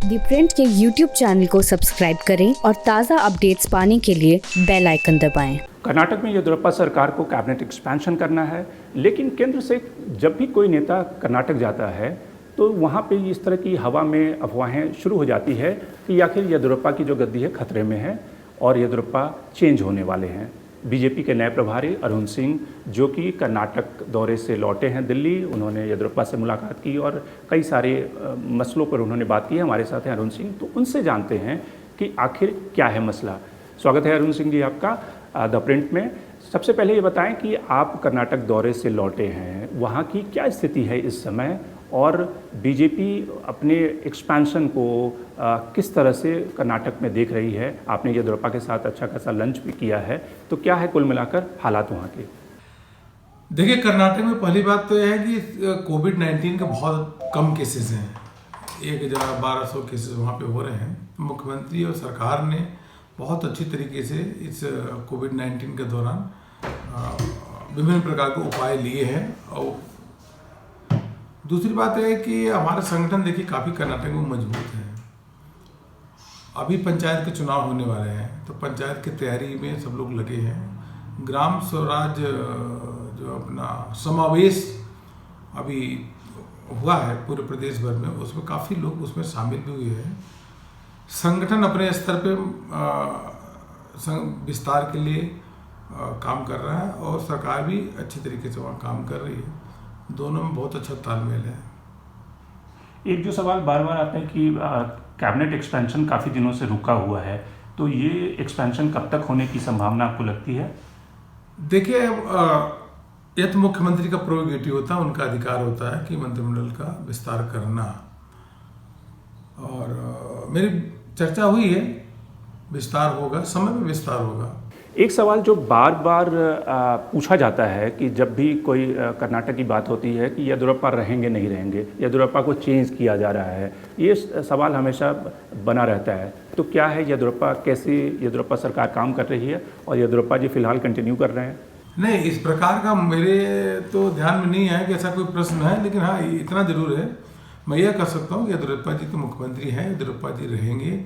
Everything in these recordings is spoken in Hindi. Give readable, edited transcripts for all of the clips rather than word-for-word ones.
दी प्रिंट के YouTube चैनल को सब्सक्राइब करें और ताज़ा अपडेट्स पाने के लिए बेल आइकन दबाएं। कर्नाटक में येदियुरप्पा सरकार को कैबिनेट एक्सपेंशन करना है, लेकिन केंद्र से जब भी कोई नेता कर्नाटक जाता है तो वहाँ पे इस तरह की हवा में अफवाहें शुरू हो जाती है कि आखिर येदियुरप्पा की जो गद्दी है खतरे में है और येदियुरप्पा चेंज होने वाले हैं। बीजेपी के नए प्रभारी अरुण सिंह, जो कि कर्नाटक दौरे से लौटे हैं दिल्ली, उन्होंने येदियुरप्पा से मुलाकात की और कई सारे मसलों पर उन्होंने बात की है। हमारे साथ हैं अरुण सिंह, तो उनसे जानते हैं कि आखिर क्या है मसला। स्वागत है अरुण सिंह जी आपका द प्रिंट में। सबसे पहले ये बताएं कि आप कर्नाटक दौरे से लौटे हैं, वहाँ की क्या स्थिति है इस समय और बीजेपी अपने एक्सपेंशन को किस तरह से कर्नाटक में देख रही है। आपने येदियुरप्पा के साथ अच्छा खासा लंच भी किया है, तो क्या है कुल मिलाकर हालात वहाँ के? देखिए, कर्नाटक में पहली बात तो यह है कि कोविड-19 के बहुत कम केसेस हैं। 1,1200 केसेस वहाँ पे हो रहे हैं। मुख्यमंत्री और सरकार ने बहुत अच्छी तरीके से इस कोविड-19 के दौरान विभिन्न प्रकार के उपाय लिए हैं। और दूसरी बात है कि हमारा संगठन देखिए काफ़ी कर्नाटक में मजबूत है। अभी पंचायत के चुनाव होने वाले हैं, तो पंचायत की तैयारी में सब लोग लगे हैं। ग्राम स्वराज जो अपना समावेश अभी हुआ है पूरे प्रदेश भर में, उसमें काफ़ी लोग उसमें शामिल भी हुए हैं। संगठन अपने स्तर पे विस्तार के लिए काम कर रहा है और सरकार भी अच्छी तरीके से वहाँ काम कर रही है। दोनों में बहुत अच्छा तालमेल है। एक जो सवाल बार बार आता है कि कैबिनेट एक्सपेंशन काफ़ी दिनों से रुका हुआ है, तो ये एक्सपेंशन कब तक होने की संभावना आपको लगती है? देखिए, यह तो मुख्यमंत्री का प्रोरोगेटिव होता है, उनका अधिकार होता है कि मंत्रिमंडल का विस्तार करना। और मेरी चर्चा हुई है, विस्तार होगा, समय में विस्तार होगा। एक सवाल जो बार बार पूछा जाता है कि जब भी कोई कर्नाटक की बात होती है कि येदियुरप्पा रहेंगे नहीं रहेंगे, येदियुरप्पा को चेंज किया जा रहा है, ये सवाल हमेशा बना रहता है। तो क्या है येदियुरप्पा, कैसी येदियुरप्पा सरकार काम कर रही है और येदियुरप्पा जी फिलहाल कंटिन्यू कर रहे हैं? नहीं, इस प्रकार का मेरे तो ध्यान में नहीं है कि ऐसा कोई प्रश्न है, लेकिन हाँ इतना जरूर है, मैं यह कह सकता हूँ कि येदियुरप्पा जी तो मुख्यमंत्री हैं, येदियुरप्पा जी रहेंगे।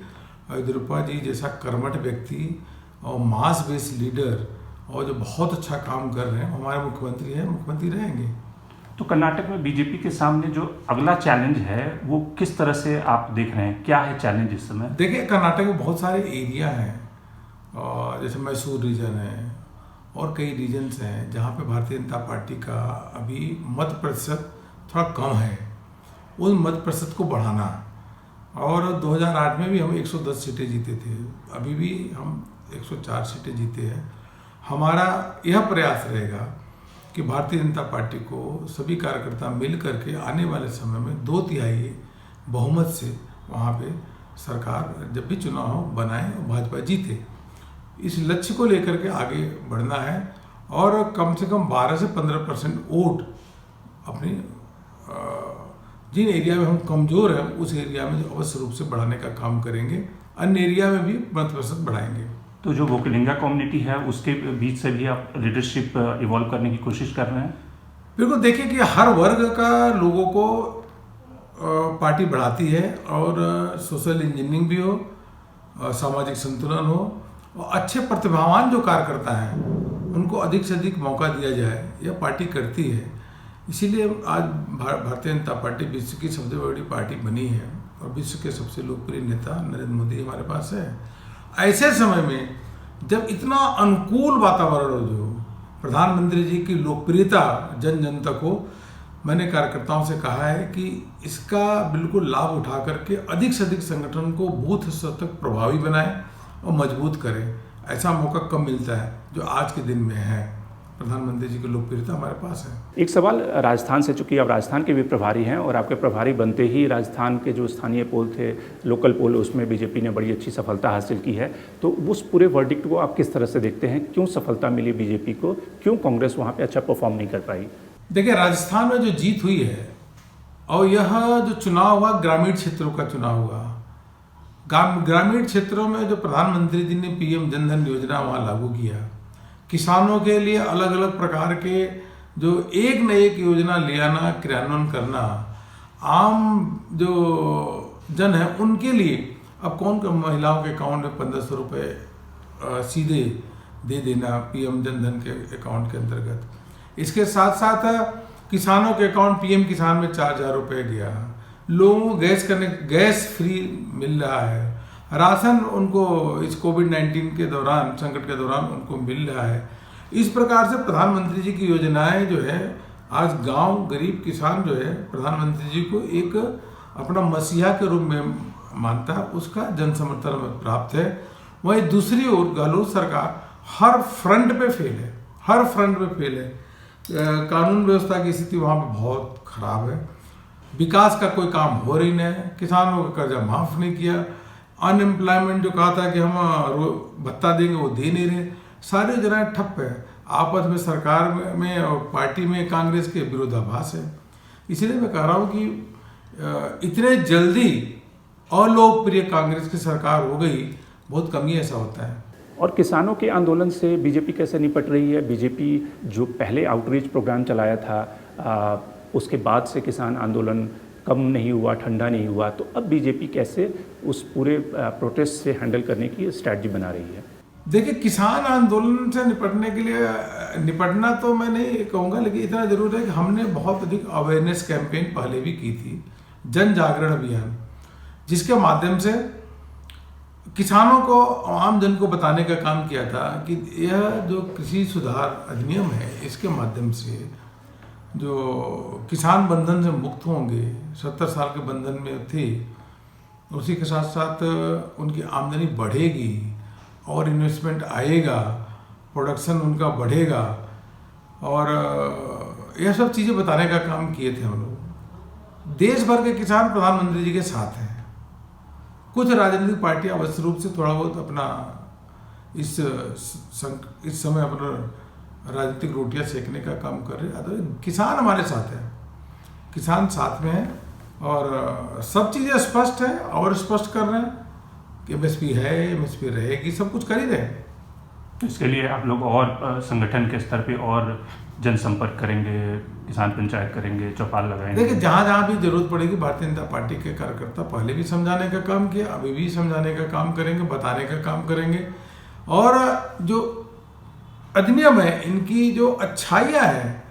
और येदियुरप्पा जी जैसा कर्मठ व्यक्ति और मास बेस्ड लीडर और जो बहुत अच्छा काम कर रहे हैं, हमारे मुख्यमंत्री हैं, मुख्यमंत्री रहेंगे। तो कर्नाटक में बीजेपी के सामने जो अगला चैलेंज है वो किस तरह से आप देख रहे हैं? क्या है चैलेंज इस समय? देखिए, कर्नाटक में बहुत सारे एरिया हैं, और जैसे मैसूर रीजन है और कई रीजन्स हैं जहाँ पे भारतीय जनता पार्टी का अभी मत प्रतिशत थोड़ा कम है। उस मत प्रतिशत को बढ़ाना, और 2008 में भी हम 110 सीटें जीते थे, अभी भी हम 104 सीटें जीते हैं। हमारा यह प्रयास रहेगा कि भारतीय जनता पार्टी को सभी कार्यकर्ता मिल करके आने वाले समय में 2/3 बहुमत से वहाँ पे सरकार जब भी चुनाव हो बनाए और भाजपा जीते। इस लक्ष्य को लेकर के आगे बढ़ना है और कम से कम 12 से 15% वोट अपनी जिन एरिया में हम कमज़ोर हैं उस एरिया में अवश्य रूप से बढ़ाने का काम करेंगे। अन्य एरिया में भी मत प्रतिशत बढ़ाएंगे। तो जो वोकलिंगा कम्युनिटी है उसके बीच से भी आप लीडरशिप इवॉल्व करने की कोशिश कर रहे हैं? बिल्कुल, देखिए कि हर वर्ग का लोगों को पार्टी बढ़ाती है, और सोशल इंजीनियरिंग भी हो, सामाजिक संतुलन हो, और अच्छे प्रतिभावान जो कार्यकर्ता हैं उनको अधिक से अधिक मौका दिया जाए, यह पार्टी करती है। इसीलिए आज भारतीय जनता पार्टी विश्व की सबसे बड़ी पार्टी बनी है और विश्व के सबसे लोकप्रिय नेता नरेंद्र मोदी हमारे पास है। ऐसे समय में जब इतना अनुकूल वातावरण हो, जो प्रधानमंत्री जी की लोकप्रियता जन जन तक हो, मैंने कार्यकर्ताओं से कहा है कि इसका बिल्कुल लाभ उठा करके अधिक से अधिक संगठन को बूथ स्तर तक प्रभावी बनाएं और मजबूत करें। ऐसा मौका कम मिलता है जो आज के दिन में है। प्रधानमंत्री जी की लोकप्रियता हमारे पास है। एक सवाल राजस्थान से, चूंकि आप राजस्थान के भी प्रभारी हैं और आपके प्रभारी बनते ही राजस्थान के जो स्थानीय पोल थे, लोकल पोल, उसमें बीजेपी ने बड़ी अच्छी सफलता हासिल की है, तो उस पूरे वर्डिक्ट को आप किस तरह से देखते हैं? क्यों सफलता मिली बीजेपी को? क्यों कांग्रेस वहाँ पे अच्छा परफॉर्म नहीं कर पाई? देखिए, राजस्थान में जो जीत हुई है और यह जो चुनाव हुआ, ग्रामीण क्षेत्रों का चुनाव हुआ। ग्रामीण क्षेत्रों में जो प्रधानमंत्री जी ने PM जनधन योजना वहाँ लागू किया, किसानों के लिए अलग अलग प्रकार के जो एक न एक योजना ले आना, क्रियान्वयन करना, आम जो जन है उनके लिए अब कौन महिलाओं के अकाउंट में 1500 रुपये सीधे दे देना पीएम जनधन के अकाउंट के अंतर्गत। इसके साथ साथ किसानों के अकाउंट पीएम किसान में 4000 रुपये गया, लोगों को गैस फ्री मिल रहा है, राशन उनको इस कोविड-19 के दौरान, संकट के दौरान उनको मिल रहा है। इस प्रकार से प्रधानमंत्री जी की योजनाएं जो है आज गांव गरीब किसान जो है प्रधानमंत्री जी को एक अपना मसीहा के रूप में मानता है, उसका जन समर्थन प्राप्त है। वहीं दूसरी ओर गहलोत सरकार हर फ्रंट पे फेल है, हर फ्रंट पे फेल है। कानून व्यवस्था की स्थिति वहाँ पे बहुत खराब है, विकास का कोई काम हो रही नहीं है, किसानों का कर्जा माफ़ नहीं किया, अनएम्प्लॉयमेंट जो कहा था कि हम भत्ता देंगे वो दे नहीं रहे, सारी योजनाएं ठप है। आपस में सरकार में और पार्टी में कांग्रेस के विरोधाभास है। इसलिए मैं कह रहा हूँ कि इतने जल्दी अलोकप्रिय कांग्रेस की सरकार हो गई, बहुत कम ही ऐसा होता है। और किसानों के आंदोलन से बीजेपी कैसे निपट रही है? बीजेपी जो पहले आउटरीच प्रोग्राम चलाया था उसके बाद से किसान आंदोलन कम नहीं हुआ, ठंडा नहीं हुआ, तो अब बीजेपी कैसे उस पूरे प्रोटेस्ट से हैंडल करने की स्ट्रैटेजी बना रही है? देखिए, किसान आंदोलन से निपटने के लिए निपटना तो मैं नहीं कहूँगा, लेकिन इतना जरूर है कि हमने बहुत अधिक अवेयरनेस कैंपेन पहले भी की थी, जन जागरण अभियान, जिसके माध्यम से किसानों को, आम जन को बताने का काम किया था कि यह जो कृषि सुधार अधिनियम है, इसके माध्यम से जो किसान बंधन से मुक्त होंगे, 70 साल के बंधन में थे, उसी के साथ साथ उनकी आमदनी बढ़ेगी और इन्वेस्टमेंट आएगा, प्रोडक्शन उनका बढ़ेगा, और यह सब चीज़ें बताने का काम किए थे हम लोग। देश भर के किसान प्रधानमंत्री जी के साथ हैं। कुछ राजनीतिक पार्टियां अवश्य रूप से थोड़ा बहुत अपना इस समय अपना राजनीतिक रोटियां सेकने का काम कर रहे हैं, तो किसान हमारे साथ है, किसान साथ में है, और सब चीज़ें स्पष्ट है और स्पष्ट कर रहे हैं कि एमएसपी है, एमएसपी रहेगी, सब कुछ कर ही रहे हैं। इसके लिए आप लोग और संगठन के स्तर पे और जनसंपर्क करेंगे, किसान पंचायत करेंगे, चौपाल लगाएंगे? देखिए, जहाँ जहाँ भी जरूरत पड़ेगी भारतीय जनता पार्टी के कार्यकर्ता पहले भी समझाने का काम किया, अभी भी समझाने का काम करेंगे, बताने का काम करेंगे, और जो अधिनियम है इनकी जो अच्छाइयाँ हैं,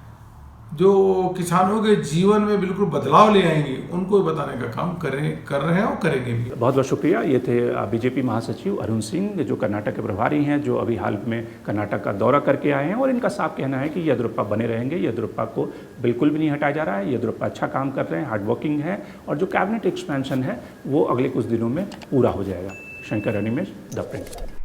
जो किसानों के जीवन में बिल्कुल बदलाव ले आएंगी, उनको बताने का काम कर रहे हैं और करेंगे भी। बहुत बहुत शुक्रिया। ये थे बीजेपी महासचिव अरुण सिंह, जो कर्नाटक के प्रभारी हैं, जो अभी हाल में कर्नाटक का दौरा करके आए हैं, और इनका साफ कहना है कि येदियुरप्पा बने रहेंगे। येदियुरप्पा को बिल्कुल भी नहीं हटाया जा रहा है। येदियुरप्पा अच्छा काम कर रहे हैं, हार्ड वर्किंग है, और जो कैबिनेट एक्सपेंशन है वो अगले कुछ दिनों में पूरा हो जाएगा। Shankar Animesh, the print.